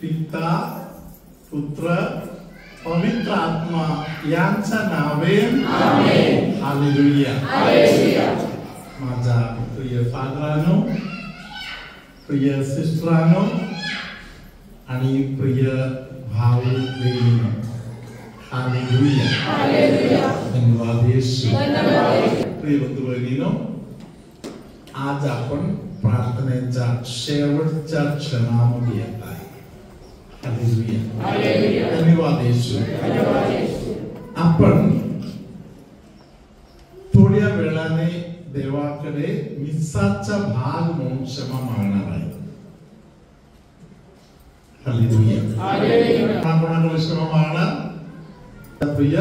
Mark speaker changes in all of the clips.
Speaker 1: पिता पुत्र पवित्र आत्मा यांच्या नावे आमेन. हालेलुया. माझ्या प्रिय फादरांनो, प्रिय सिस्टरांनो आणि प्रिय भाऊ बहिणींनो, हालेलुया. धन्यवाद येशू. प्रिय बंधू भगिनींनो, आज आपण प्रार्थनेच्या शेवटच्या क्षणामध्ये येत आहे. हालेलुया. धन्यवाद येशू. आपण थोड्या वेळाने देवाकडे मिसाचा भाग म्हणून क्षमा मागणार आहे. हालेलुया. कोणाकडे क्षमा मागणार? प्रिय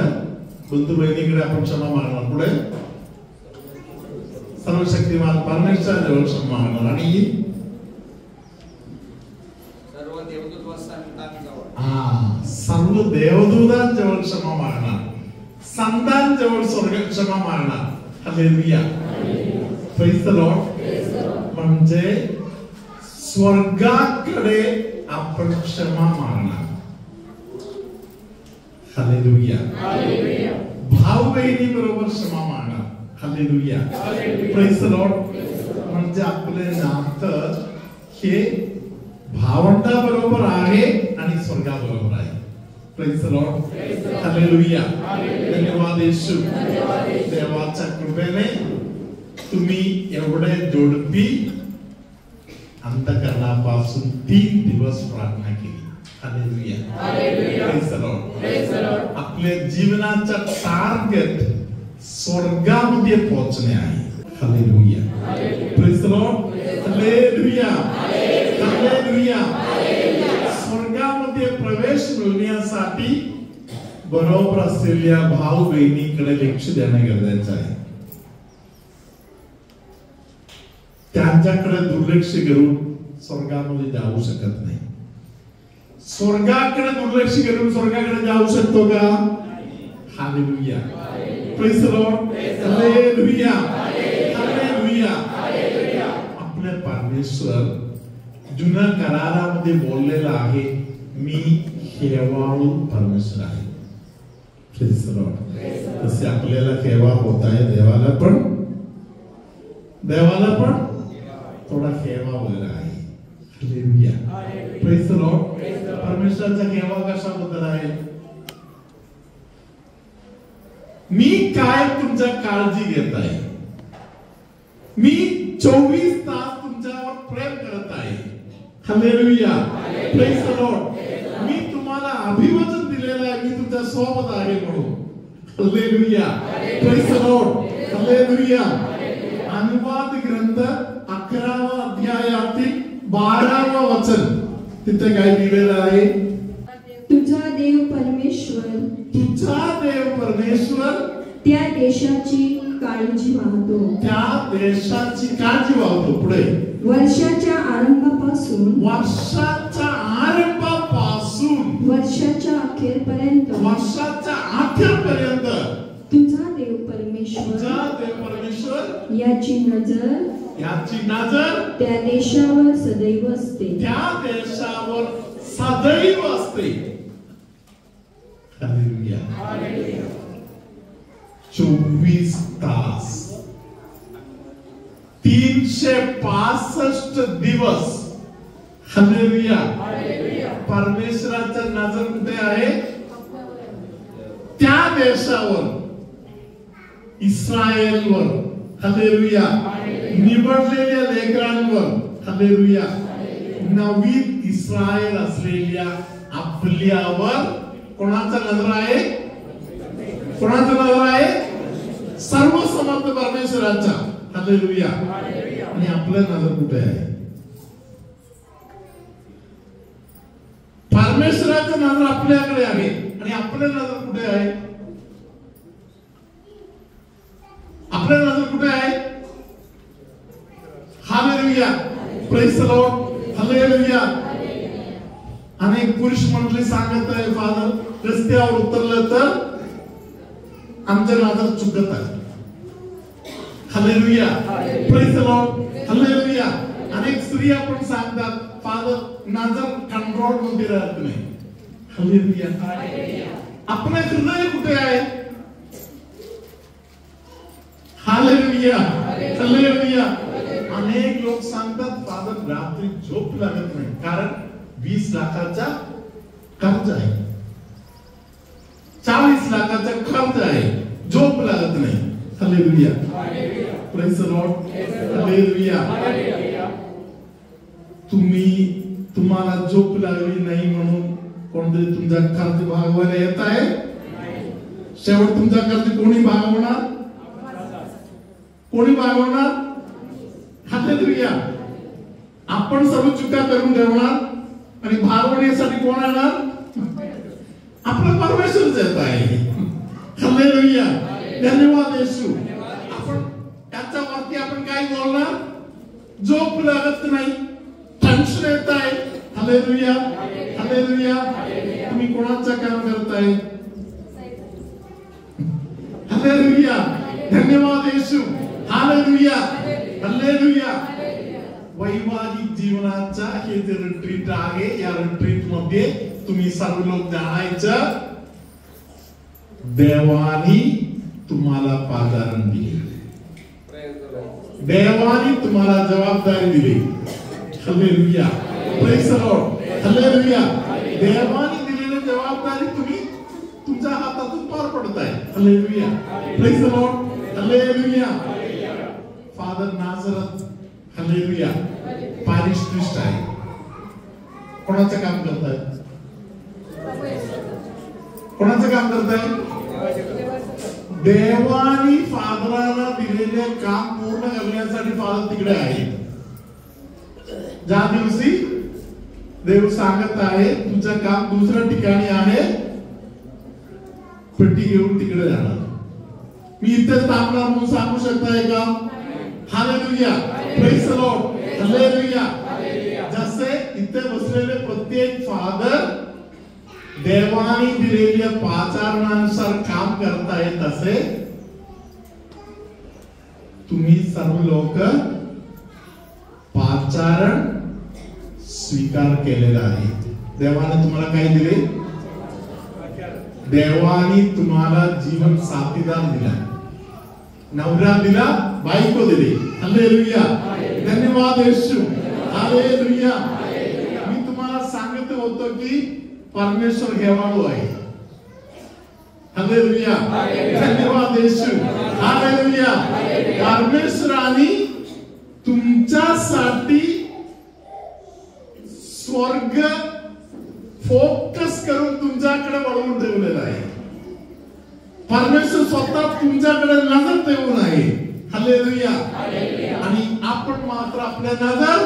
Speaker 1: बंधू बहिणीकडे आपण क्षमा मागणार. पुढे सर्वशक्तिमान परमेश्वराजवळ क्षमा मागणार आणि सर्व देवदूतांजवळ क्षमा मागणार, संतांजवळ क्षमा मागणार. हालेलुया. Praise the Lord. म्हणजे स्वर्गाकडे आपण क्षमा मागणार. हालेलुया. भाऊ बहिणी बरोबर क्षमा मागणार. हालेलुया. Praise the Lord. म्हणजे आपले नातं हे भावंडा बरोबर आहे आणि स्वर्गा बरोबर आहे. Praise the Lord. हालेलुया. धन्यवाद येशू. देवाच्या कृपेने तुम्ही एवढे जोडपी अंतःकरणापासून 3 दिवस प्रार्थना केली. हालेलुया. Praise the Lord. आपल्या जीवनाचा टार्गेट स्वर्गामध्ये पोहोचणे आहे. Hallelujah. Praise the Lord. Hallelujah. Hallelujah. स्वर्गामध्ये प्रवेश मिळवण्यासाठी बरोबर असलेल्या भाऊ बहिणीकडे लक्ष देणं गरजेचं आहे. त्यांच्याकडे दुर्लक्ष करून स्वर्गामध्ये जाऊ शकत नाही. स्वर्गाकडे दुर्लक्ष करून स्वर्गाकडे जाऊ शकतो का? Hallelujah. Praise the Lord. Hallelujah. Hallelujah. आपले परमेश्वर जुन्या करारामध्ये बोललेला आहे, मी हेवाळू परमेश्वर आहे. Praise the Lord. तसे आपल्याला केव्हा होत आहे, देवाला पण थोडा केव्हा वगैरे आहे. हालेलुया. Praise the lord. परमेश्वराचा केव्हा कशाबद्दल आहे? मी काय तुमच्या काळजी घेत आहे, मी 24 तास तुमच्यावर प्रेम करत आहे. हालेलुया. Praise the Lord. मी तुम्हाला अभिवचन दिलेलं आहे, मी तुमच्या सोबत आहे म्हणून. Hallelujah. Praise the Lord. Hallelujah. अनुवाद ग्रंथ 11व्या अध्यायातील 12वं वचन तिथे काय लिहिलेलं आहे?
Speaker 2: तुझा देव परमेश्वर त्या देशाची काळजी वाहतो.
Speaker 1: त्या देशाची काळजी वाहतो. पुढे
Speaker 2: वर्षाच्या आरंभापासून वर्षाच्या अखेरपर्यंत तुझा देव परमेश्वर याची नजर त्या देशावर सदैव असते.
Speaker 1: हालेलुया. 24 तास 365 दिवस. हालेलुया. परमेश्वराचा नजर कुठे आहे? त्या देशावर, इस्रायलवर. हालेलुया. निवडलेल्या लेकरांवर. हालेलुया. नवीन इस्रायल असलेल्या आपल्यावर कोणाचा नजर आहे? कोणाचा नजर आहे? सर्वसमर्थ परमेश्वराचा. हालेलुया. आणि आपल्या नजर कुठे आहे? परमेश्वराचा नजर आपल्याकडे आहे आणि आपल्या नजर कुठे आहे? आपल्या नजर कुठे आहे? Hallelujah. Praise the Lord. Hallelujah. अनेक पुरुष मंडळी सांगत आहे, फादर रस्त्यावर उतरलं तर आमच्या नजर चुकत आहे. Hallelujah. Praise the Lord. Hallelujah. अनेक स्त्रिया पण सांगतात, फादर नजर कंट्रोल मध्ये राहत नाही. हालेलुया. आपलं हृदय कुठे आहे? हालेलुया. हालेलुया. अनेक लोक सांगतात फादर रात्री झोप लागत नाही कारण 20 लाखाचा कर्ज आहे, 40 लाखाचा खर्च आहे, झोप लागत नाही. Hallelujah. Praise the Lord. Hallelujah. तुम्हाला झोप लागली नाही म्हणून कोणतरी तुमचा कर्ज भागवायला येत आहे? शेवट तुमचा कर्ज कोणी भागवणार? कोणी भागवणार? हालेलुया. आपण सर्व चुका करून ठेवणार आणि भागवण्यासाठी कोण येणार? आपला परमेश्वरच येत आहे. हालेलुया. धन्यवाद येशू. आपण त्याच्यावरती आपण काय बोलणार? झोप लागत नाही, टेन्शन येत आहे. हालेलुया. हालेलुया. तुम्ही कोणाचं काम करताय? हालेलुया. धन्यवाद येशू. हालेलुया. हालेलुया. वैवाहिक जीवनाचा हे जे रिट्रीट आहे, या रिट्रीट मध्ये तुम्ही सर्व लोक जाणायचं देवानी तुम्हाला पादारण दिले, देवानी तुम्हाला जबाबदारी दिली. Hallelujah. Praise the Lord. Hallelujah. देवानी दिलेली जबाबदारी तुम्ही तुमच्या हातातून पार पडताय. Hallelujah. Praise the Lord. Hallelujah. Father Nazareth hallelujah parish priest आहे. कोणाचं काम करताय? कोणाचं काम करताय? देवानी फादराला दिलेले काम पूर्ण करण्यासाठी फादर तिकडे आहे. ज्या दिवशी देव सांगत आहे तुझं काम दुसऱ्या ठिकाणी आहे, पेटी घेऊन तिकडे जाणार, मी इथेच थांबणार म्हणून सांगू शकताय का? Hallelujah. Praise the Lord. Hallelujah. जसे इथे बसलेले प्रत्येक फादर देवानी दिलेल्या पाचारणानुसार काम करताय, तसे तुम्ही सर्व लोक पाचारण स्वीकार केलेला आहे. देवाने तुम्हाला काय दिले? देवानी तुम्हाला जीवन साथीदार दिला, नवरा दिला, बायको दिली. हालेलुया. धन्यवाद येशू. हालेलुया. मी तुम्हाला सांगत होतो की परमेश्वर घेवाडू आहे. हालेलुया. धन्यवाद येशू. हालेलुया. परमेश्वराने तुमच्यासाठी स्वर्ग फोकस करून तुमच्याकडे वळवून ठेवलेला आहे. परमेश्वर स्वतः तुमच्याकडे नजर ठेवून आहे. हालेलुया. आणि आपण मात्र आपल्या नजर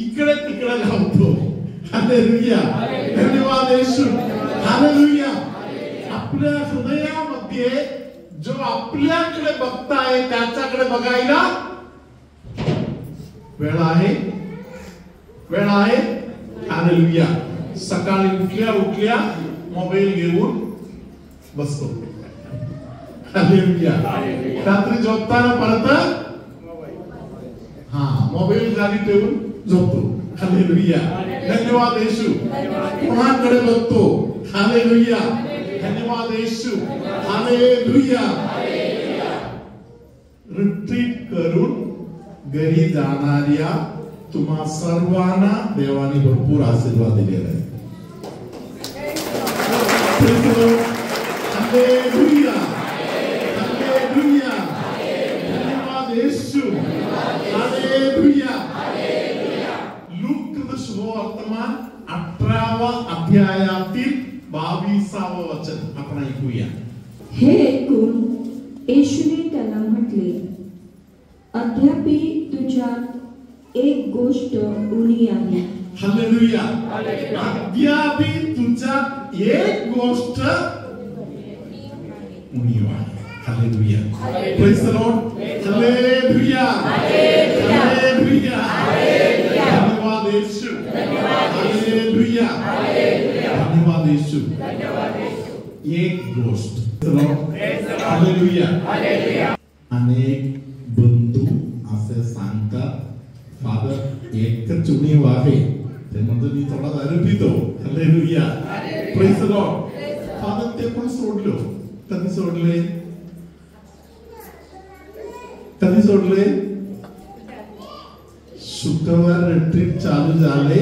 Speaker 1: इकडे तिकडे लावतो. हालेलुया. धन्यवाद येशू. हालेलुया. आपल्या हृदयामध्ये जो आपल्याकडे बघताय त्याच्याकडे बघायला वेळ आहे, वेळ आहे. हालेलुया. सकाळी उठल्या उठल्या मोबाईल घेऊन बसतो. हालेलुया. रात्री झोपताना परत मोबाईल खाली ठेवून झोपतो. हालेलुया. धन्यवाद येशू. कोणाकडे बघतो? हालेलुया. धन्यवाद येशू. हालेलुया. रिट्रीट करून घरी जाणाऱ्या तुम्हा सर्वांना देवाने भरपूर आशीर्वाद दिलेला आहे. हालेलुया. हालेलुया. धन्यवाद येशू. हालेलुया. लूक शुभवर्तमान 18वा अध्यायातील 22वा वचन आपण ऐकूया.
Speaker 2: हे ऐकून येशूने त्याला म्हटले, अद्यापि तुझ्यात एक गोष्ट उणी आहे.
Speaker 1: हालेलुया. अद्यापि तुझ्यात एक गोष्ट उणी आहे. Hallelujah. Praise the Lord. Hallelujah. Hallelujah. धन्यवाद येशू. हालेलुया. धन्यवाद येशू. एक गोष्ट. हालेलुया. अनेक बंधू असे सांगतात फादर एकच उणीव आहे, ते म्हणतो मी थोडा दारू पितो. Hallelujah. Praise the Lord. Father ते पण सोडलं. कधी सोडले? कधी सोडले? शुक्रवार रिट्रीट चालू झाले,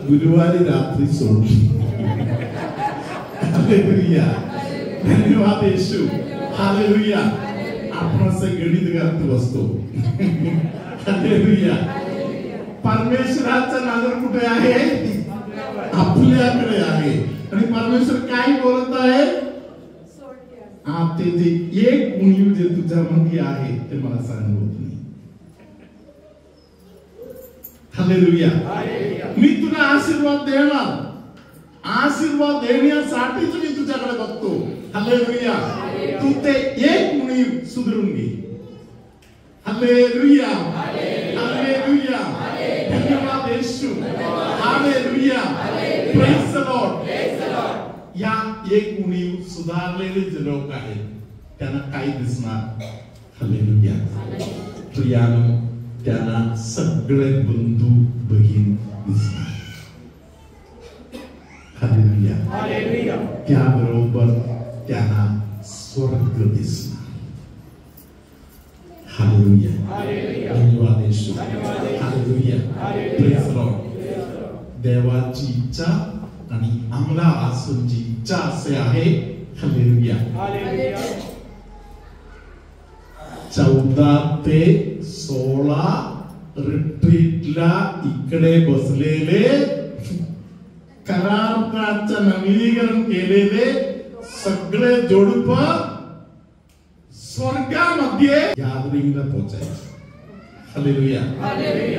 Speaker 1: गुरुवारी रात्री सोडली. हालेलुया. धन्यवाद येशू. हालेलुया. आपण असं गणित करत बसतो. हालेलुया. परमेश्वराचा नजर कुठे आहे? आपल्याकडे आहे. आणि परमेश्वर काय बोलत आहे? ते जे एक उणीव जे तुझ्यामध्ये आहे ते मला सांगत नाही. हालेलुया. मी तुला आशीर्वाद देणार. आशीर्वाद देण्यासाठीच मी तुझ्याकडे बघतो. हालेलुया. तू ते एक उणीव सुधारून घे. हालेलुया. हालेलुया. धन्यवाद येशू. हालेलुया. Praise the Lord. या एक उणीव सुधारलेले जे लोक आहेत त्यांना काय दिसणार? हालेलुया. प्रियानो, त्यांना सगळे बंधू बहीण दिसणार. हालेलुया. हालेलुया. त्याबरोबर त्यांना स्वर्ग दिसणार. हालेलुया. धन्यवाद येशू. हालेलुया. Praise the Lord. देवाची इच्छा आणि आम्हाला आसूंची इच्छा असे आहे. हालेलुया. 14 ते 16 रिट्रीटला इकडे बसलेले, कराराचं नवीनीकरण केलेले सगळे जोडप स्वर्गामध्ये गॅदरिंगला पोहोचायचे. हालेलुया.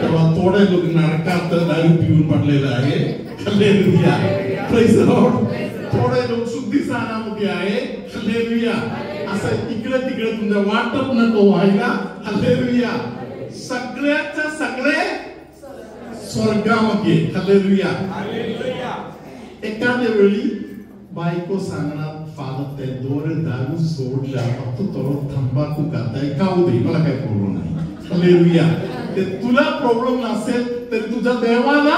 Speaker 1: तेव्हा थोडे लोक नरकात दारू पिऊन पडलेले आहे. हालेलुया. Praise the Lord. थोडे लोक शुद्धी स्थानामध्ये आहे. हालेलुया. असं इकडे तिकडे तुमच्या वाटप नको व्हायला. हालेलुया. सगळ्याच्या सगळे स्वर्गामध्ये. हालेलुया. एखाद्या वेळी बायको सांगणार, फादर ते दोरे दारू सोडल्या, फक्त तो तंबाखू खाताय, खाऊ दे, मला काही प्रॉब्लेम नाही. हालेलुया. ते तुला प्रॉब्लेम नसेल तर तुझ्या देवाला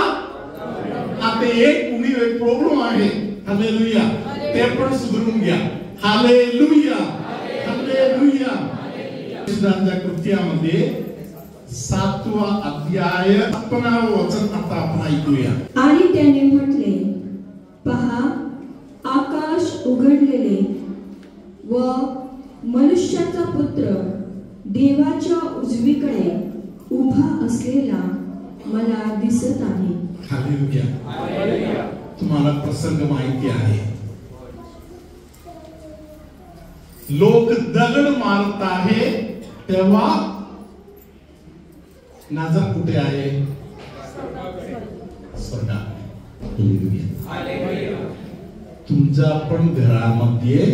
Speaker 1: आता एक उणीव एक प्रॉब्लेम आहे. हालेलुया. ते पण सुधारून घ्या. हालेलुया. हालेलुया. ईश्वराच्या कृत्यामध्ये 7वा अध्याय 56 वचन आता आपण ऐकूया.
Speaker 2: आणि त्याने म्हटले, पहा, आकाश उघडलेले व मनुष्याचा पुत्र देवाच्या उजवीकडे उभा असलेला मला दिसत आहे.
Speaker 1: हालेलुया. तुम्हाला प्रसंग माहिती आहे. लोक दगड मारत आहे तेव्हा नजर कुठे आहे? स्वर्गात. तुमच्या पण घरामध्ये,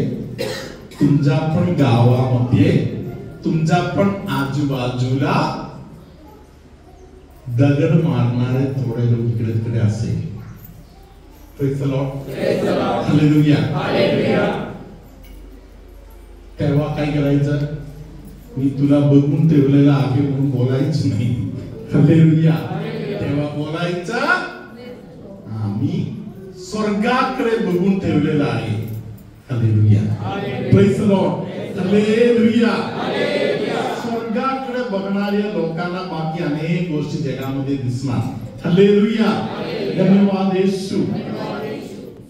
Speaker 1: तुमच्या पण गावामध्ये, तुमच्या पण आजूबाजूला दगड मारणारे थोडे लोक इकडे तिकडे असेल. Praise the Lord. हालेलुया. तेव्हा काय करायचं? मी तुला बघून ठेवलेला आहे म्हणून बोलायचं नाही. हालेलुया. तेव्हा बोलायचं, मी स्वर्गाकडे बघून ठेवलेला आहे. Hallelujah. Praise the Lord. Hallelujah. स्वर्गाकडे बघणाऱ्या लोकांना बाकी अनेक गोष्टी जगामध्ये दिसणार. हालेलुया. धन्यवाद येशू.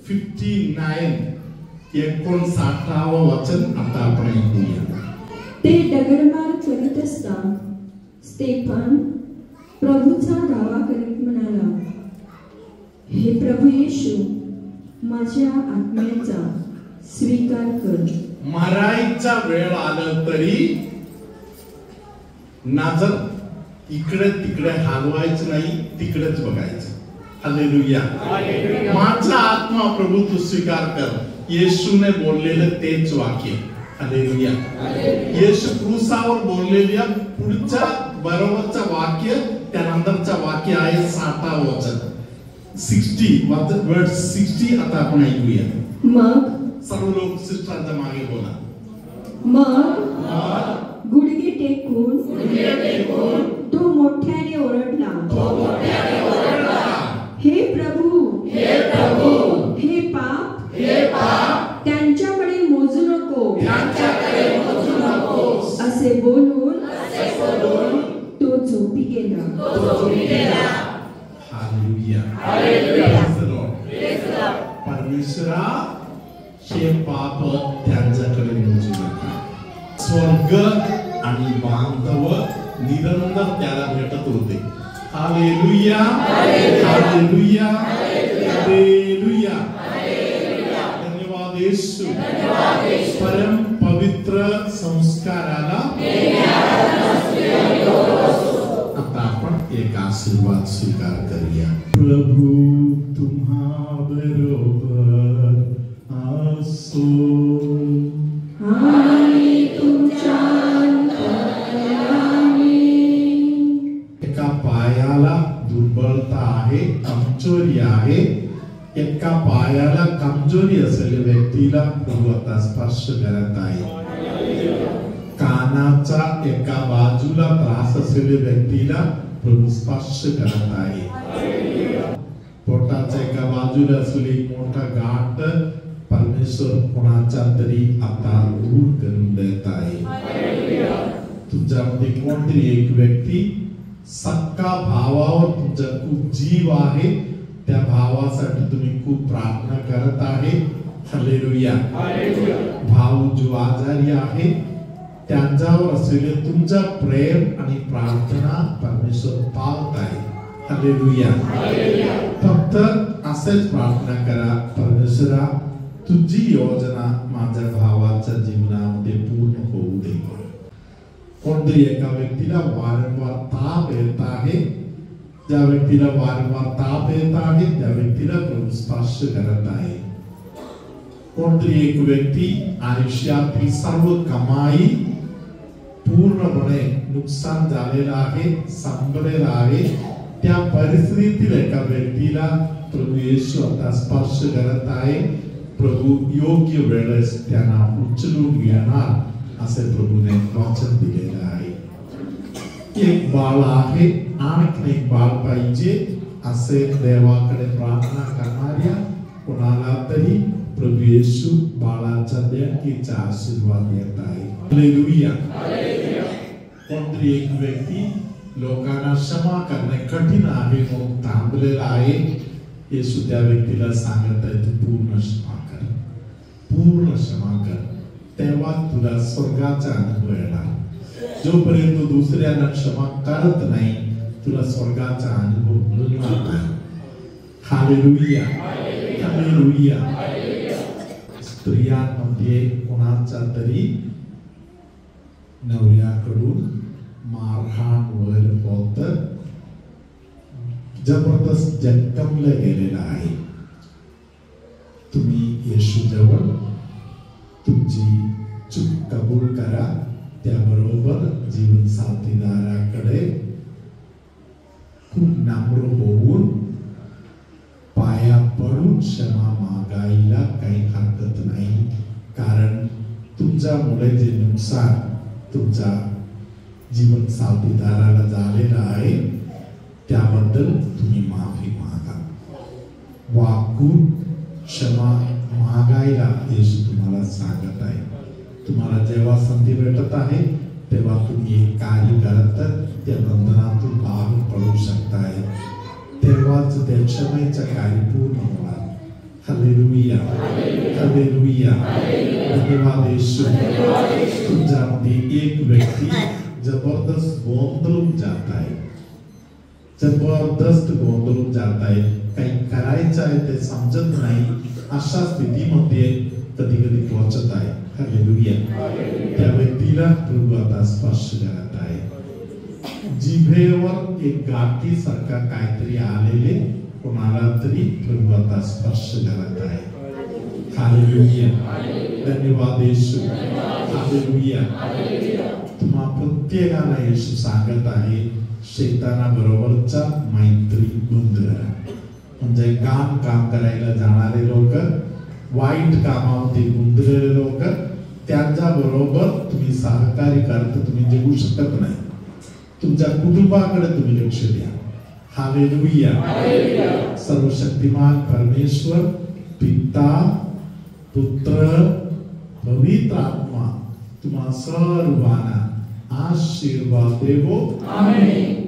Speaker 1: 59 59 वचन आता आपण ऐकूया.
Speaker 2: ते दगडमार करीत असता स्तेफन प्रभूचा दावा करीत म्हणाला, हे प्रभू येशू, माझ्या आत्म्याचा स्वीकार कर.
Speaker 1: मरायचा वेळ आला तरी नजर इकडे तिकडे हलवायचं नाही, तिकडेच बघायचं. हालेलुया. माझा आत्मा प्रभू तू स्वीकार कर. येशूने बोललेलं तेच वाक्य. हालेलुया. येशू क्रूसावर बोललेल्या पुढच्या बरोबरचा वाक्य त्यानंतरचा वाक्य आहे 60 वचन 60 वर्ड 60 आता आपण ऐकूया.
Speaker 2: मग
Speaker 1: सर्व लोक सिस्टरच्या मागे बोला.
Speaker 2: मग गुडघे टेकून तो मोठ्याने ओरडला, हे झोपी गेला.
Speaker 1: हालेलुया. Praise the Lord. परमेश्वरा हे पाप त्यांच्याकडे मोजू नका. स्वर्ग आणि बांधव निरंतर त्याला भेटत होते. हालेलुया. हालेलुया. हालेलुया. धन्यवाद येशू. परम पवित्र संस्काराला आता आपण एक आशीर्वाद स्वीकार करूया. प्रभू तुम्हा बरोबर असो. एका पायाला दुर्बलता आहे, कमजोरी आहे. एका पायाला कमजोरी असलेल्या व्यक्तीला प्रभू आता स्पर्श करत आहे. कानाचा एका बाजूला त्रास असलेल्या व्यक्तीला प्रभू स्पर्श करत आहे. पोटाच्या एका बाजूला असलेली मोठा गाठ परमेश्वर कोणाच्या तरी आता दूर करून देत आहे. तुमच्यामध्ये कोणतरी एक व्यक्ती सक्का भावावर तुमचा खूप जीव आहे, त्या भावासाठी तुम्ही खूप प्रार्थना करत आहे. हालेलुया. भाऊ जो आजारी आहे त्यांच्यावर असलेले तुमचा प्रेम आणि प्रार्थना परमेश्वर पाहत आहे. हालेलुया. फक्त असेच प्रार्थना करा, परमेश्वरा तुझी योजना माझ्या भावाच्या जीवनामध्ये पूर्ण होऊ दे. कोणतरी एका व्यक्तीला वारंवार ताप येत आहे, ज्या व्यक्तीला वारंवार ताप येत आहे त्या व्यक्तीला प्रभू स्पर्श करत आहे. कोणतरी एक व्यक्ती आयुष्यातील सर्व कमाई पूर्णपणे नुकसान झालेला आहे, संपलेला आहे, त्या परिस्थितीतील एका व्यक्तीला प्रभू येशू आता स्पर्श करत आहे. प्रभू योग्य वेळेस त्यांना उचलून घेणार असे प्रभूने वचन दिलेलं आहे. एक बाळ आहे, आणखी एक बाळ पाहिजे असे देवाकडे प्रार्थना करणाऱ्या कोणाला तरी प्रभू येशू बाळाच्या देणगीचा आशीर्वाद देत आहे. हालेलुया. कोणतरी एक व्यक्ती लोकांना क्षमा करणे कठीण आहे म्हणून थांबलेला आहे. येशू त्या व्यक्तीला सांगत आहे तू पूर्ण क्षमा कर, पूर्ण क्षमा कर, तेव्हा तुला स्वर्गाचा अनुभव येणार. जोपर्यंत तू दुसऱ्यांना क्षमा करत नाही तुला स्वर्गाचा अनुभव मिळणार नाही. हालेलुया. हालेलुया. स्त्रियांमध्ये कोणाचा तरी नवऱ्याकडून मारहाण वगैरे होत जबरदस्त जखमले गेलेला आहे. तुम्ही येशू जवळ तुमची चूक कबूल करा, त्याबरोबर जीवन साथीदाराकडे खूप नम्र होऊन पाया पडून क्षमा मागायला काही हरकत नाही. कारण तुमच्यामुळे जे नुकसान तुमच्या जीवन साथीदाराला झालेलं आहे त्याबद्दल तुम्ही माफी मागा. वाकून क्षमा मागायला येशू तुम्हाला सांगत आहे. तुम्हाला जेव्हा संधी भेटत आहे तेव्हा तुम्ही एक कार्य करत त्या बंधनातून बाहेर पडू शकताय, तेव्हाच त्या क्षमेचं कार्य पूर्ण होणार. हालेलुया. हालेलुया. धन्यवाद येशू. तुमच्यामध्ये एक व्यक्ती जबरदस्त गोंधळून जात आहे, जबरदस्त गोंधळून जात आहे, काही करायचं आहे ते समजत नाही, अशा स्थितीमध्ये कधी कधी पोहोचत आहे. हालेलुया. त्या व्यक्तीला प्रभू आता स्पर्श करत आहे. जिभेवर एक गाठी सारखा काहीतरी आलेले कोणाला तरी प्रभू आता स्पर्श करत आहे. हालेलुया. धन्यवाद येशू. हालेलुया. तुम्हा प्रत्येकाला येशू सांगत आहे शैताना बरोबरचा मैत्री बंद करा. म्हणजे काम करायला जाणारे लोक, वाईट कामामध्ये गुंतलेले लोक, त्यांच्या बरोबर तुम्ही सहकार्य करता तुम्ही जगू शकत नाही. तुमच्या कुटुंबाकडे तुम्ही लक्ष द्या. हालेलुया. सर्वशक्तिमान परमेश्वर पिता पुत्र पवित्र आत्मा तुम्हा सर्वांना आशीर्वाद देवो. आमेन.